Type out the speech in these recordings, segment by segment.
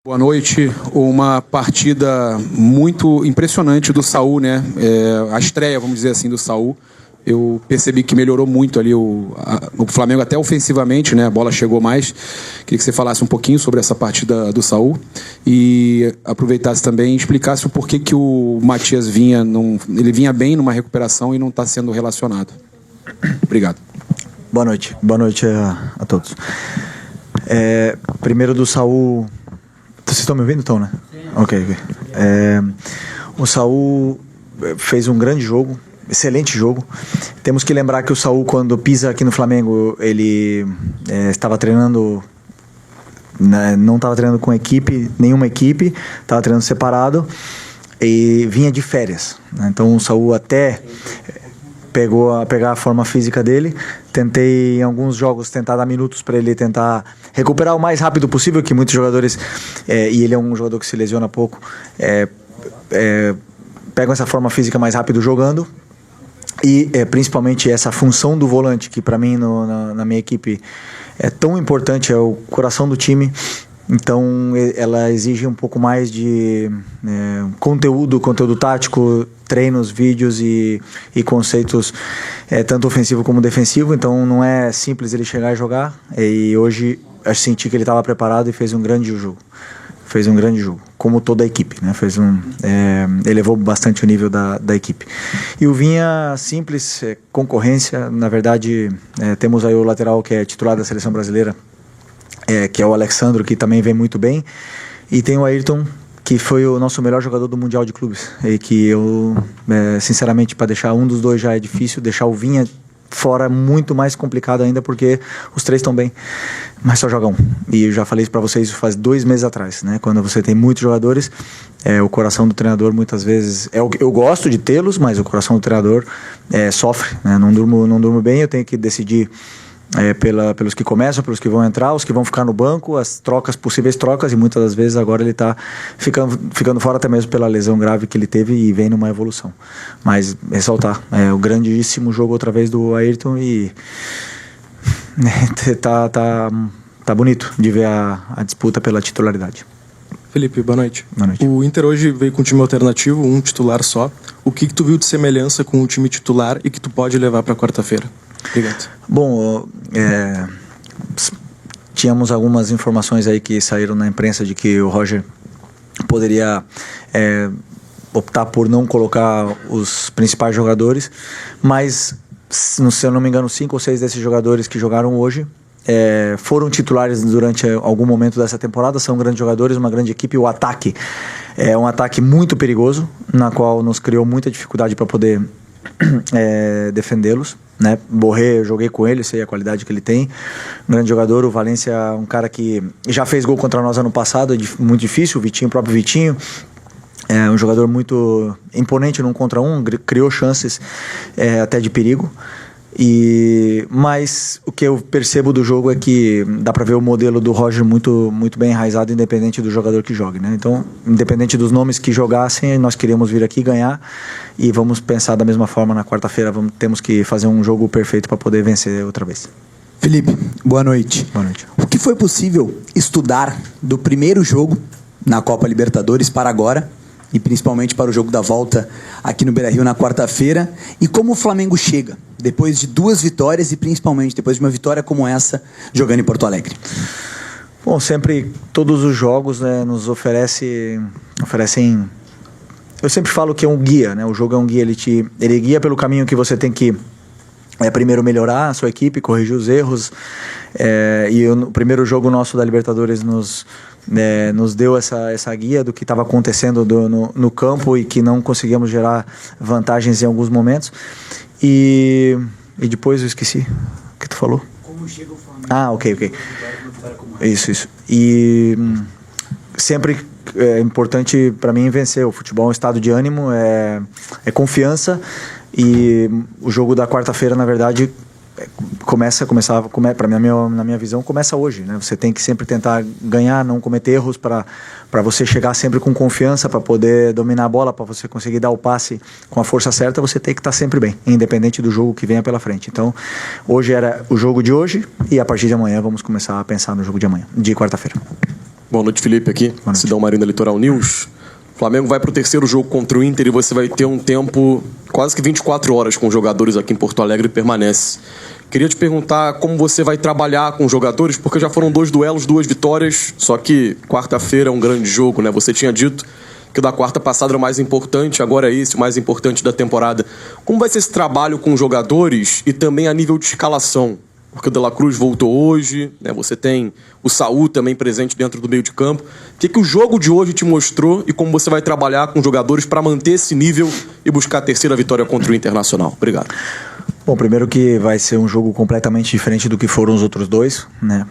Boa noite. Uma partida muito impressionante do Saul, né? A estreia, vamos dizer assim, do Saul. Eu percebi que melhorou muito ali o Flamengo, até ofensivamente, né? A bola chegou mais. Queria que você falasse um pouquinho sobre essa partida do Saul e aproveitasse também e explicasse o porquê que o Matias ele vinha bem numa recuperação e não está sendo relacionado. Obrigado. Boa noite a todos. Primeiro do Saul. Vocês estão me ouvindo, então, né? Sim. Ok. O Saul fez um grande jogo, excelente jogo. Temos que lembrar que o Saul, quando pisa aqui no Flamengo, ele estava treinando, não estava treinando com nenhuma equipe, estava treinando separado e vinha de férias, né? Então o Saul até pegar a forma física dele. Tentei em alguns jogos dar minutos para ele tentar recuperar o mais rápido possível, que muitos jogadores, e ele é um jogador que se lesiona pouco, pegam essa forma física mais rápido jogando, e principalmente essa função do volante, que para mim na minha equipe é tão importante, é o coração do time. Então ela exige um pouco mais de conteúdo tático, treinos, vídeos e conceitos tanto ofensivo como defensivo. Então não é simples ele chegar e jogar, e hoje eu senti que ele estava preparado e fez um grande jogo, como toda a equipe, né? Elevou bastante o nível da equipe. E o Vinha, simples, concorrência. Na verdade, temos aí o lateral que é titular da seleção brasileira, que é o Alexandro, que também vem muito bem, e tem o Ayrton, que foi o nosso melhor jogador do Mundial de Clubes, e que eu, sinceramente, para deixar um dos dois já é difícil, deixar o Vinha fora é muito mais complicado ainda, porque os três estão bem, mas só jogam. E eu já falei isso para vocês faz 2 meses atrás, né? Quando você tem muitos jogadores, o coração do treinador muitas vezes, eu gosto de tê-los, mas o coração do treinador sofre, né? Não durmo bem, eu tenho que decidir pelos que começam, pelos que vão entrar, os que vão ficar no banco, as possíveis trocas, e muitas das vezes agora ele está ficando fora até mesmo pela lesão grave que ele teve e vem numa evolução. Mas ressaltar, o grandíssimo jogo outra vez do Ayrton, e tá bonito de ver a disputa pela titularidade. Felipe, boa noite. Boa noite. O Inter hoje veio com um time alternativo, um titular só. O que tu viu de semelhança com o time titular e que tu pode levar para quarta-feira? Obrigado. Bom, tínhamos algumas informações aí que saíram na imprensa de que o Roger poderia optar por não colocar os principais jogadores, mas, se eu não me engano, 5 ou 6 desses jogadores que jogaram hoje foram titulares durante algum momento dessa temporada. São grandes jogadores, uma grande equipe. O ataque é um ataque muito perigoso, na qual nos criou muita dificuldade para poder defendê-los, né? Borré, eu joguei com ele, sei a qualidade que ele tem, um grande jogador. O Valência, um cara que já fez gol contra nós ano passado, muito difícil. O próprio Vitinho, é um jogador muito imponente num contra um, criou chances até de perigo. Mas o que eu percebo do jogo é que dá para ver o modelo do Roger muito, muito bem enraizado, independente do jogador que jogue, né? Então, independente dos nomes que jogassem, nós queríamos vir aqui ganhar, e vamos pensar da mesma forma na quarta-feira. Temos que fazer um jogo perfeito para poder vencer outra vez. Felipe, boa noite. Boa noite. O que foi possível estudar do primeiro jogo na Copa Libertadores para agora, e principalmente para o jogo da volta aqui no Beira-Rio na quarta-feira, e como o Flamengo chega depois de 2 vitórias e principalmente depois de uma vitória como essa, jogando em Porto Alegre? Bom, sempre todos os jogos, né, nos oferecem. Eu sempre falo que é um guia, né? O jogo é um guia, ele guia pelo caminho que você tem que primeiro melhorar a sua equipe, corrigir os erros. O primeiro jogo nosso da Libertadores nos deu essa guia do que estava acontecendo no campo, e que não conseguíamos gerar vantagens em alguns momentos. E depois eu esqueci o que tu falou. Como chega o Flamengo? Ok. Isso. E sempre é importante para mim vencer. O futebol é um estado de ânimo, é confiança, e o jogo da quarta-feira, na verdade, na minha visão, começa hoje, né? Você tem que sempre tentar ganhar, não cometer erros, para você chegar sempre com confiança, para poder dominar a bola, para você conseguir dar o passe com a força certa. Você tem que estar sempre bem, independente do jogo que venha pela frente. Então, hoje era o jogo de hoje, e a partir de amanhã vamos começar a pensar no jogo de amanhã, de quarta-feira. Boa noite, Felipe, aqui. Cidão Marina Litoral News. O Flamengo vai para o terceiro jogo contra o Inter e você vai ter um tempo quase que 24 horas com os jogadores aqui em Porto Alegre e permanece. Queria te perguntar como você vai trabalhar com os jogadores, porque já foram 2 duelos, 2 vitórias, só que quarta-feira é um grande jogo, né? Você tinha dito que o da quarta passada era o mais importante, agora é esse o mais importante da temporada. Como vai ser esse trabalho com os jogadores e também a nível de escalação? Porque o De La Cruz voltou hoje, né? Você tem o Saúl também presente dentro do meio de campo. O que o jogo de hoje te mostrou e como você vai trabalhar com os jogadores para manter esse nível e buscar a terceira vitória contra o Internacional? Obrigado. Bom, primeiro que vai ser um jogo completamente diferente do que foram os outros dois, né?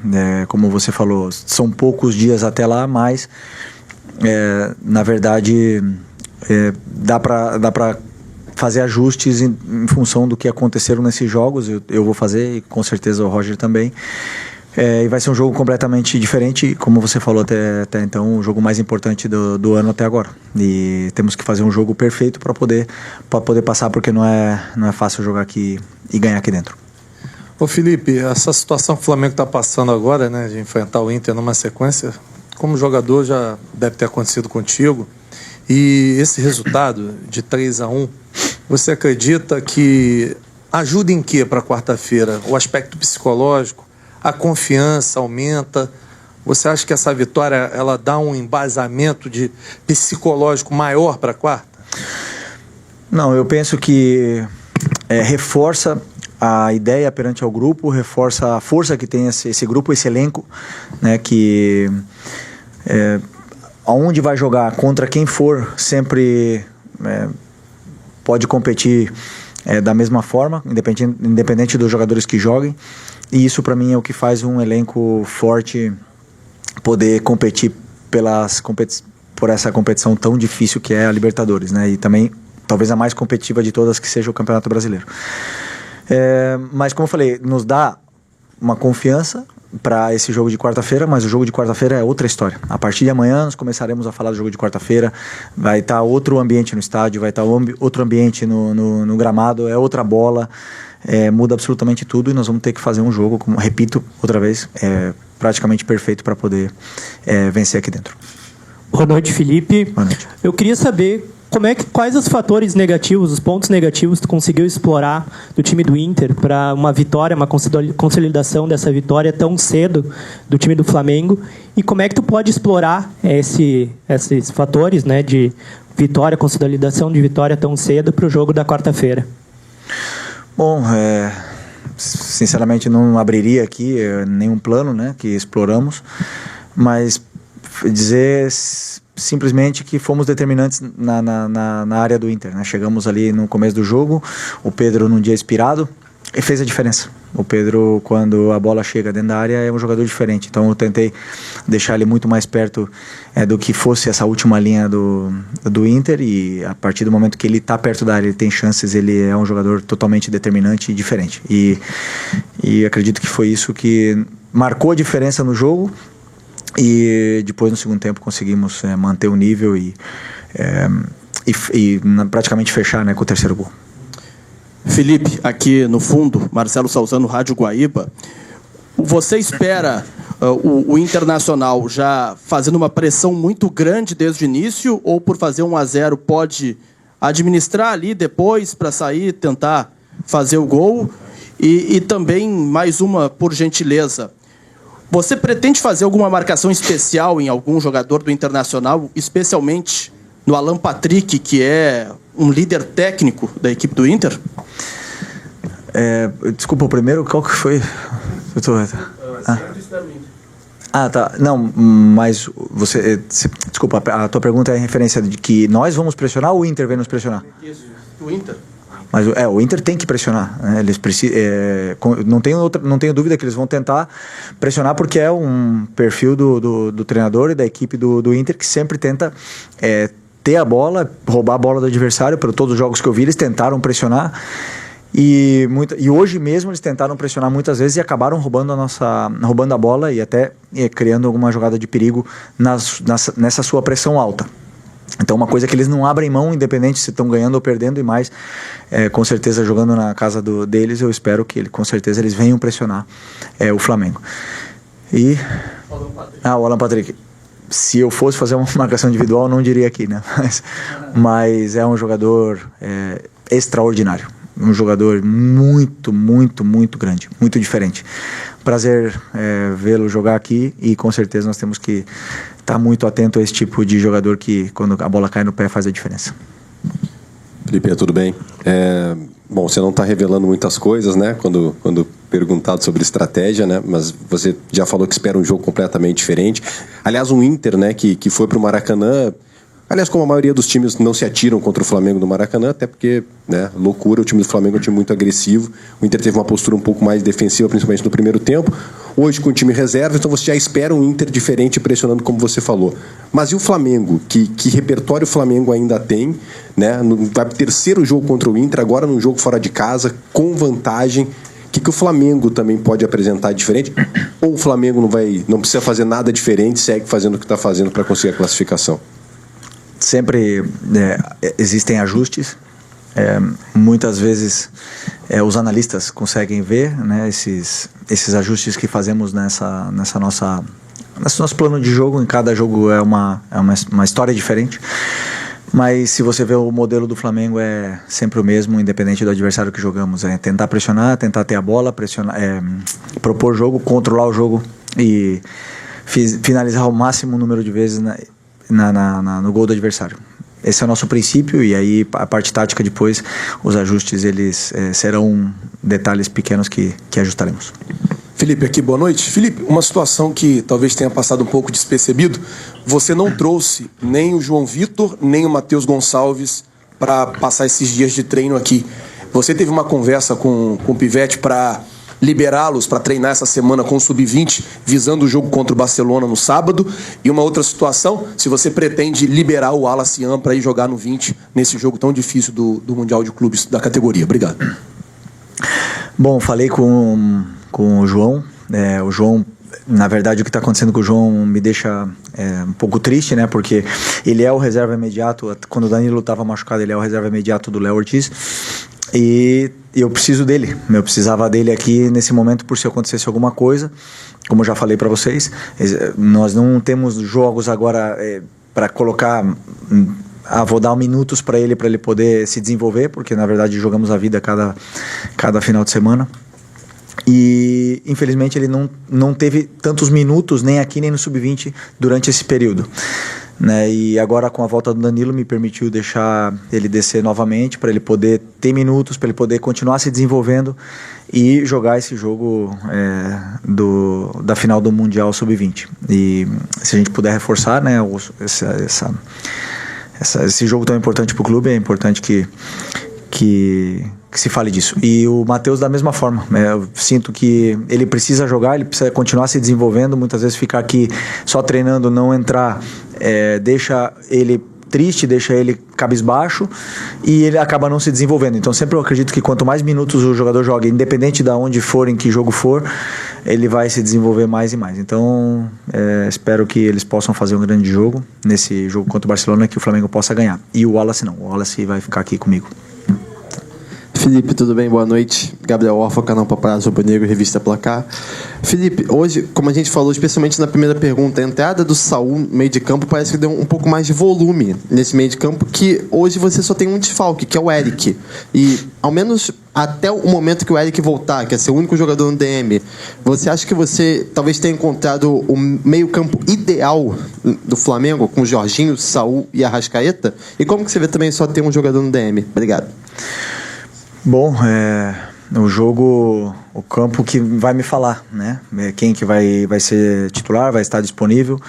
Como você falou, são poucos dias até lá, mas na verdade dá para fazer ajustes em função do que aconteceram nesses jogos. Eu vou fazer e com certeza o Roger também. E vai ser um jogo completamente diferente, como você falou até então, o jogo mais importante do ano até agora. E temos que fazer um jogo perfeito para poder passar, porque não é fácil jogar aqui e ganhar aqui dentro. Ô Felipe, essa situação que o Flamengo está passando agora, né, de enfrentar o Inter numa sequência, como jogador já deve ter acontecido contigo, e esse resultado de 3-1, você acredita que ajuda em quê para quarta-feira? O aspecto psicológico? A confiança aumenta? Você acha que essa vitória ela dá um embasamento psicológico maior para a quarta? Não, eu penso que reforça a ideia perante ao grupo, reforça a força que tem esse grupo, esse elenco, né, que aonde vai jogar, contra quem for, sempre pode competir da mesma forma, independente dos jogadores que joguem. E isso para mim é o que faz um elenco forte poder competir por essa competição tão difícil que é a Libertadores, né? E também talvez a mais competitiva de todas, que seja o Campeonato Brasileiro. Mas como eu falei, nos dá uma confiança para esse jogo de quarta-feira, mas o jogo de quarta-feira é outra história. A partir de amanhã nós começaremos a falar do jogo de quarta-feira, vai estar outro ambiente no estádio, vai estar outro ambiente no gramado, é outra bola, muda absolutamente tudo e nós vamos ter que fazer um jogo, como repito outra vez, praticamente perfeito para poder vencer aqui dentro. Boa noite, Felipe. Boa noite. Eu queria saber quais os fatores negativos, os pontos negativos que tu conseguiu explorar do time do Inter para uma vitória, uma consolidação dessa vitória tão cedo do time do Flamengo, e como é que tu pode explorar esses fatores, né, de vitória, consolidação de vitória tão cedo para o jogo da quarta-feira? Bom, sinceramente não abriria aqui nenhum plano, né, que exploramos, mas dizer simplesmente que fomos determinantes na área do Inter, né? Chegamos ali no começo do jogo, o Pedro num dia inspirado e fez a diferença. O Pedro, quando a bola chega dentro da área, é um jogador diferente, então eu tentei deixar ele muito mais perto do que fosse essa última linha do Inter, e a partir do momento que ele está perto da área, ele tem chances, ele é um jogador totalmente determinante e diferente, e acredito que foi isso que marcou a diferença no jogo. E depois, no segundo tempo, conseguimos manter o nível e praticamente fechar, né, com o terceiro gol. Felipe, aqui no fundo, Marcelo Salzano, Rádio Guaíba. Você espera o Internacional já fazendo uma pressão muito grande desde o início, ou por fazer 1-0 pode administrar ali depois para sair, tentar fazer o gol? E também, mais uma, por gentileza, você pretende fazer alguma marcação especial em algum jogador do Internacional, especialmente no Alan Patrick, que é um líder técnico da equipe do Inter? Desculpa, o primeiro, qual que foi? Tá. Não, mas desculpa, a tua pergunta é em referência de que nós vamos pressionar ou o Inter vem nos pressionar? Isso, o Inter. Mas o Inter tem que pressionar, né? Eles não tenho dúvida que eles vão tentar pressionar, porque é um perfil do treinador e da equipe do Inter, que sempre tenta ter a bola, roubar a bola do adversário. Por todos os jogos que eu vi, eles tentaram pressionar, e hoje mesmo eles tentaram pressionar muitas vezes e acabaram roubando a bola e até criando alguma jogada de perigo nessa sua pressão alta. Então, uma coisa que eles não abrem mão, independente se estão ganhando ou perdendo, e mais, com certeza, jogando na casa deles, eu espero que, com certeza, eles venham pressionar o Flamengo. O Alan Patrick. se eu fosse fazer uma marcação individual, não diria aqui, né? Mas é um jogador extraordinário. Um jogador muito, muito, muito grande, muito diferente. Prazer vê-lo jogar aqui e com certeza nós temos que estar muito atento a esse tipo de jogador que, quando a bola cai no pé, faz a diferença. Felipe, tudo bem? Bom, você não está revelando muitas coisas, né? Quando perguntado sobre estratégia, né? Mas você já falou que espera um jogo completamente diferente. Aliás, um Inter, né? Que foi para o Maracanã. Aliás, como a maioria dos times não se atiram contra o Flamengo no Maracanã, até porque, né, loucura, o time do Flamengo é um time muito agressivo. O Inter teve uma postura um pouco mais defensiva, principalmente no primeiro tempo. Hoje, com o time reserva, então você já espera um Inter diferente, pressionando, como você falou. Mas e o Flamengo? Que repertório o Flamengo ainda tem? Né? Vai pro terceiro jogo contra o Inter, agora num jogo fora de casa, com vantagem. O que o Flamengo também pode apresentar diferente? Ou o Flamengo não precisa fazer nada diferente, segue fazendo o que está fazendo para conseguir a classificação? Sempre existem ajustes. Muitas vezes os analistas conseguem ver, né, esses ajustes que fazemos nesse nosso plano de jogo. Em cada jogo é uma história diferente. Mas se você vê o modelo do Flamengo, é sempre o mesmo, independente do adversário que jogamos. É tentar pressionar, tentar ter a bola, propor jogo, controlar o jogo e finalizar o máximo número de vezes no gol do adversário. Esse é o nosso princípio, e aí a parte tática depois, os ajustes, eles serão detalhes pequenos que ajustaremos. Felipe, aqui, boa noite. Felipe, uma situação que talvez tenha passado um pouco despercebido, você não trouxe nem o João Vitor, nem o Matheus Gonçalves para passar esses dias de treino aqui. Você teve uma conversa com o Pivete para liberá-los para treinar essa semana com o Sub-20, visando o jogo contra o Barcelona no sábado? E uma outra situação, se você pretende liberar o Wallace Yan para ir jogar no 20 nesse jogo tão difícil do Mundial de Clubes da categoria. Obrigado. Bom, falei com o João. O João, na verdade, o que está acontecendo com o João me deixa um pouco triste, né? Porque ele é o reserva imediato. Quando o Danilo estava machucado, ele é o reserva imediato do Léo Ortiz. E eu preciso dele. Eu precisava dele aqui nesse momento por se acontecesse alguma coisa. Como eu já falei para vocês, nós não temos jogos agora para colocar. Vou dar minutos para ele poder se desenvolver, porque na verdade jogamos a vida cada final de semana. E infelizmente ele não teve tantos minutos nem aqui nem no Sub-20 durante esse período, né? E agora com a volta do Danilo me permitiu deixar ele descer novamente para ele poder ter minutos, para ele poder continuar se desenvolvendo e jogar esse jogo da final do Mundial Sub-20. E se a gente puder reforçar, né, esse jogo tão importante para o clube, é importante que se fale disso. E o Matheus da mesma forma, eu sinto que ele precisa jogar, ele precisa continuar se desenvolvendo. Muitas vezes ficar aqui só treinando, não entrar, deixa ele triste, deixa ele cabisbaixo e ele acaba não se desenvolvendo. Então sempre eu acredito que quanto mais minutos o jogador joga, independente de onde for, em que jogo for, ele vai se desenvolver mais e mais. Então espero que eles possam fazer um grande jogo nesse jogo contra o Barcelona, que o Flamengo possa ganhar. E o Wallace não, o Wallace vai ficar aqui comigo. Felipe, tudo bem? Boa noite. Gabriel Orfa, canal Paparazzo Rubro Negro, revista Placar. Felipe, hoje, como a gente falou, especialmente na primeira pergunta, a entrada do Saul no meio de campo parece que deu um pouco mais de volume nesse meio de campo, que hoje você só tem um desfalque, que é o Eric. E, ao menos até o momento que o Eric voltar, que é ser o único jogador no DM, você acha que você talvez tenha encontrado o meio campo ideal do Flamengo, com o Jorginho, Saul e Arrascaeta? E como que você vê também só ter um jogador no DM? Obrigado. Bom, o jogo, o campo que vai me falar, né? Quem que vai ser titular, vai estar disponível.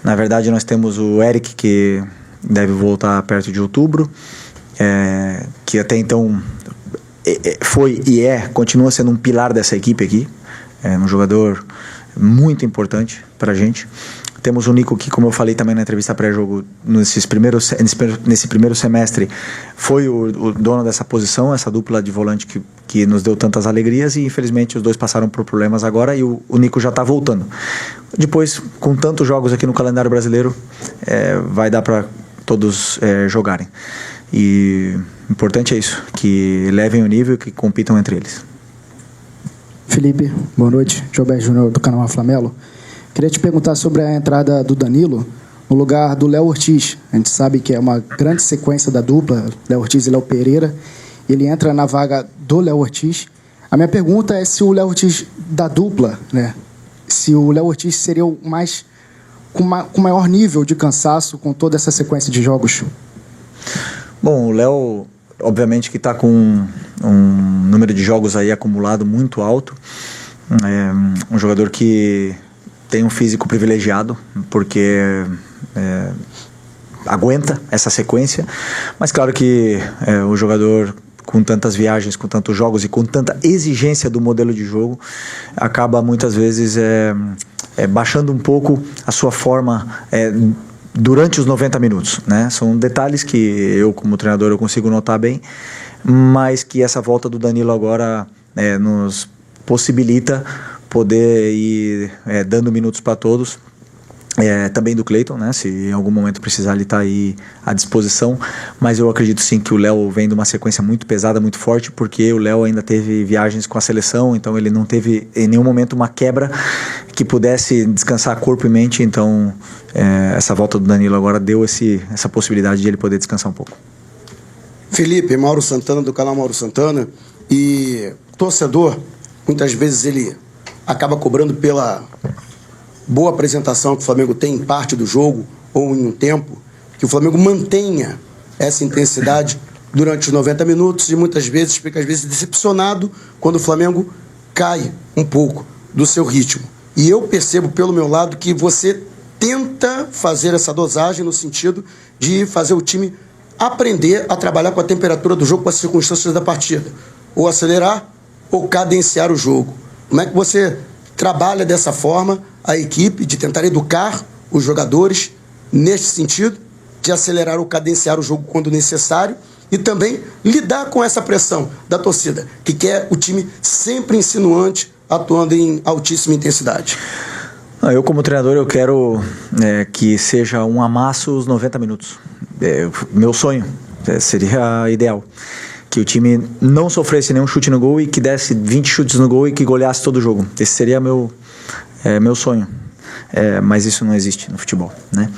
Na verdade, nós temos o Eric, que deve voltar perto de outubro, que até então foi e continua sendo um pilar dessa equipe aqui. É um jogador muito importante pra gente. Temos o Nico, que, como eu falei também na entrevista pré-jogo, nesse primeiro semestre, foi o dono dessa posição, essa dupla de volante que nos deu tantas alegrias, e infelizmente os dois passaram por problemas agora, e o Nico já está voltando. Depois, com tantos jogos aqui no calendário brasileiro, vai dar para todos jogarem. E o importante é isso, que levem o nível e que compitam entre eles. Felipe, boa noite. João Júnior, do canal Flamelo. Queria te perguntar sobre a entrada do Danilo no lugar do Léo Ortiz. A gente sabe que é uma grande sequência da dupla, Léo Ortiz e Léo Pereira. Ele entra na vaga do Léo Ortiz. A minha pergunta é se o Léo Ortiz da dupla, né, se o Léo Ortiz seria o mais com maior nível de cansaço com toda essa sequência de jogos. Bom, o Léo, obviamente que está com um número de jogos aí acumulado muito alto. É um jogador que tem um físico privilegiado, porque aguenta essa sequência. Mas claro que o jogador com tantas viagens, com tantos jogos e com tanta exigência do modelo de jogo, acaba muitas vezes baixando um pouco a sua forma durante os 90 minutos, né? São detalhes que eu, como treinador, eu consigo notar bem, mas que essa volta do Danilo agora nos possibilita poder ir dando minutos para todos. Também do Cleiton, né? Se em algum momento precisar, ele está aí à disposição, mas eu acredito sim que o Léo vem de uma sequência muito pesada, muito forte, porque o Léo ainda teve viagens com a seleção, então ele não teve em nenhum momento uma quebra que pudesse descansar corpo e mente. Então essa volta do Danilo agora deu essa possibilidade de ele poder descansar um pouco. Felipe, Mauro Santana, do canal Mauro Santana. E torcedor, muitas vezes ele acaba cobrando pela boa apresentação que o Flamengo tem em parte do jogo ou em um tempo, que o Flamengo mantenha essa intensidade durante os 90 minutos e muitas vezes fica decepcionado quando o Flamengo cai um pouco do seu ritmo. E eu percebo pelo meu lado que você tenta fazer essa dosagem no sentido de fazer o time aprender a trabalhar com a temperatura do jogo, com as circunstâncias da partida, ou acelerar ou cadenciar o jogo. Como é que você trabalha dessa forma a equipe, de tentar educar os jogadores neste sentido, de acelerar ou cadenciar o jogo quando necessário e também lidar com essa pressão da torcida, que quer o time sempre insinuante, atuando em altíssima intensidade? Eu, como treinador, eu quero que seja um amasso os 90 minutos. Meu sonho seria ideal. Que o time não sofresse nenhum chute no gol e que desse 20 chutes no gol e que goleasse todo o jogo. Esse seria meu sonho. Mas isso não existe no futebol, né?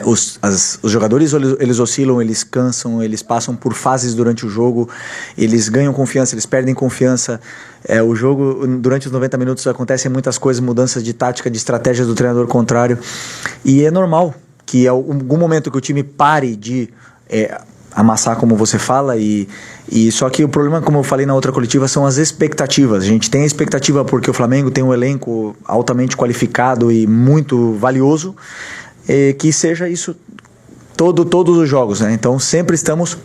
Os jogadores, eles oscilam, eles cansam, eles passam por fases durante o jogo, eles ganham confiança, eles perdem confiança. O jogo, durante os 90 minutos, acontecem muitas coisas, mudanças de tática, de estratégia do treinador contrário. E é normal que em algum momento que o time pare de amassar, como você fala, e só que o problema, como eu falei na outra coletiva, são as expectativas. A gente tem a expectativa porque o Flamengo tem um elenco altamente qualificado e muito valioso, que seja isso todos os jogos, né? Então sempre estamos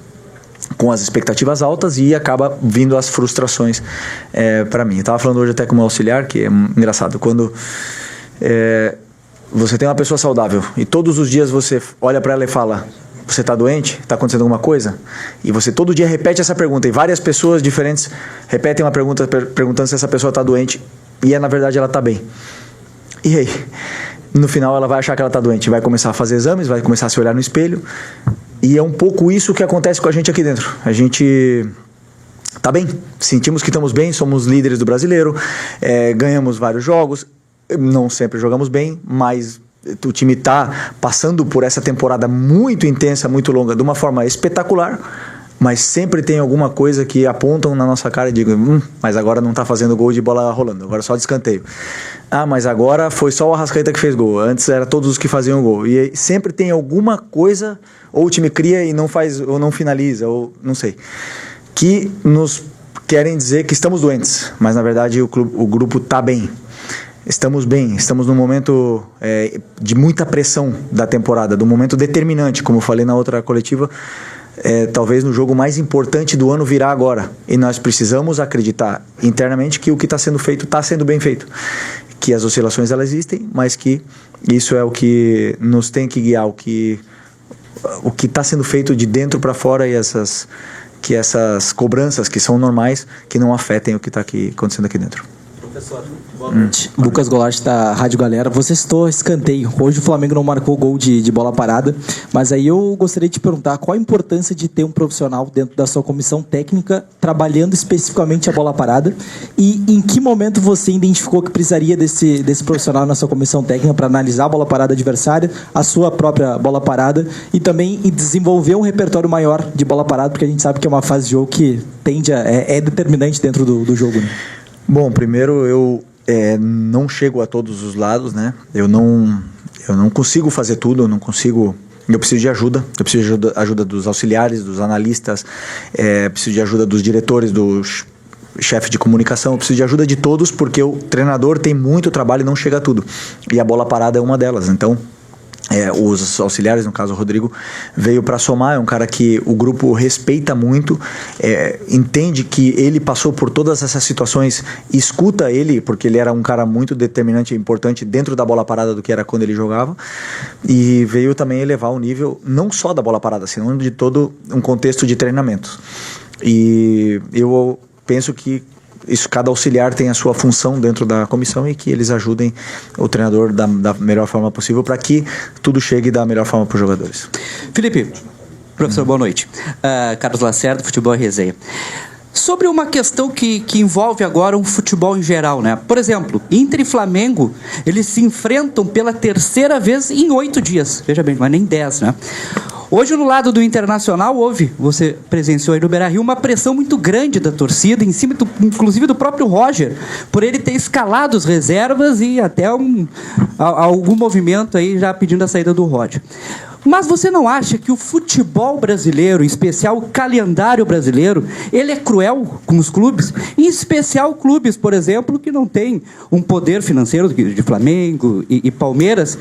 com as expectativas altas e acaba vindo as frustrações para mim. Eu estava falando hoje até com o meu auxiliar, que é engraçado, quando você tem uma pessoa saudável e todos os dias você olha para ela e fala: você está doente? Está acontecendo alguma coisa? E você todo dia repete essa pergunta. E várias pessoas diferentes repetem uma pergunta perguntando se essa pessoa está doente. E na verdade ela está bem. E aí? No final ela vai achar que ela está doente. Vai começar a fazer exames, vai começar a se olhar no espelho. E é um pouco isso que acontece com a gente aqui dentro. A gente está bem. Sentimos que estamos bem. Somos líderes do Brasileiro. Ganhamos vários jogos. Não sempre jogamos bem, mas o time está passando por essa temporada muito intensa, muito longa, de uma forma espetacular, mas sempre tem alguma coisa que apontam na nossa cara e digam: mas agora não está fazendo gol de bola rolando, agora só de escanteio. Mas agora foi só o Arrascaeta que fez gol, antes era todos os que faziam gol. E sempre tem alguma coisa, ou o time cria e não faz, ou não finaliza, ou não sei, que nos querem dizer que estamos doentes, mas na verdade o grupo está bem. Estamos bem, estamos num momento de muita pressão da temporada, de um momento determinante, como eu falei na outra coletiva. Talvez no jogo mais importante do ano virá agora, e nós precisamos acreditar internamente que o que está sendo feito está sendo bem feito, que as oscilações elas existem, mas que isso é o que nos tem que guiar, o que está sendo feito de dentro para fora, e essas cobranças que são normais, que não afetem o que está acontecendo aqui dentro. professor. Boa noite. Lucas Goulart da Rádio Galera. Você citou escanteio. Hoje o Flamengo não marcou gol de bola parada, mas aí eu gostaria de te perguntar qual a importância de ter um profissional dentro da sua comissão técnica trabalhando especificamente a bola parada e em que momento você identificou que precisaria desse profissional na sua comissão técnica para analisar a bola parada adversária, a sua própria bola parada e também desenvolver um repertório maior de bola parada, porque a gente sabe que é uma fase de jogo que tende é determinante dentro do jogo, né? Bom, primeiro eu não chego a todos os lados, né? Eu não consigo fazer tudo, eu preciso de ajuda, eu preciso de ajuda dos auxiliares, dos analistas, preciso de ajuda dos diretores, dos chefes de comunicação, eu preciso de ajuda de todos, porque o treinador tem muito trabalho e não chega a tudo. E a bola parada é uma delas, então... os auxiliares, no caso o Rodrigo, veio para somar, é um cara que o grupo respeita muito, entende que ele passou por todas essas situações, escuta ele, porque ele era um cara muito determinante e importante dentro da bola parada do que era quando ele jogava, e veio também elevar o nível, não só da bola parada, senão de todo um contexto de treinamento. E eu penso que cada auxiliar tem a sua função dentro da comissão e que eles ajudem o treinador da melhor forma possível para que tudo chegue da melhor forma para os jogadores. Felipe, professor, boa noite. Carlos Lacerda, Futebol e Resenha. Sobre uma questão que envolve agora o futebol em geral, né? Por exemplo, Inter e Flamengo, eles se enfrentam pela terceira vez em 8 dias. Veja bem, mas nem 10, né? Hoje, no lado do Internacional, você presenciou aí no Beira-Rio, uma pressão muito grande da torcida, em cima, inclusive, do próprio Roger, por ele ter escalado as reservas e até algum movimento aí já pedindo a saída do Roger. Mas você não acha que o futebol brasileiro, em especial o calendário brasileiro, ele é cruel com os clubes? Em especial clubes, por exemplo, que não têm um poder financeiro de Flamengo e Palmeiras.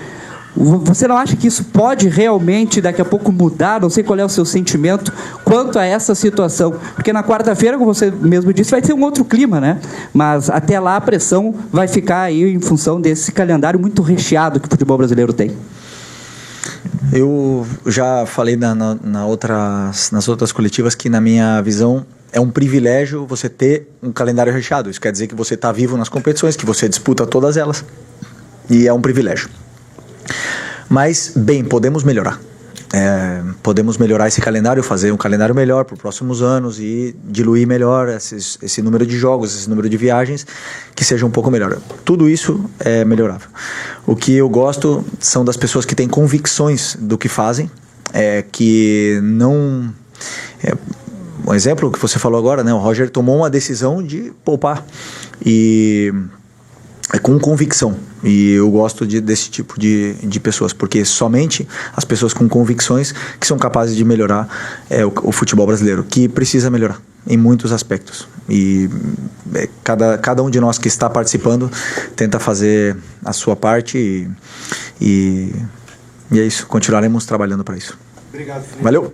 Você não acha que isso pode realmente daqui a pouco mudar? Não sei qual é o seu sentimento quanto a essa situação, porque na quarta-feira, como você mesmo disse, vai ser um outro clima, né? Mas até lá a pressão vai ficar aí em função desse calendário muito recheado que o futebol brasileiro tem. Eu já falei nas outras coletivas que, na minha visão, é um privilégio você ter um calendário recheado. Isso quer dizer que você está vivo nas competições, que você disputa todas elas, e é um privilégio. Mas, bem, podemos melhorar. Podemos melhorar esse calendário, fazer um calendário melhor para os próximos anos e diluir melhor esse número de jogos, esse número de viagens, que seja um pouco melhor. Tudo isso é melhorável. O que eu gosto são das pessoas que têm convicções do que fazem, que não... um exemplo que você falou agora, né? O Roger tomou uma decisão de poupar e... com convicção, e eu gosto desse tipo de pessoas, porque somente as pessoas com convicções que são capazes de melhorar o futebol brasileiro, que precisa melhorar em muitos aspectos, e cada um de nós que está participando tenta fazer a sua parte e é isso, continuaremos trabalhando para isso. Obrigado, Felipe. Valeu!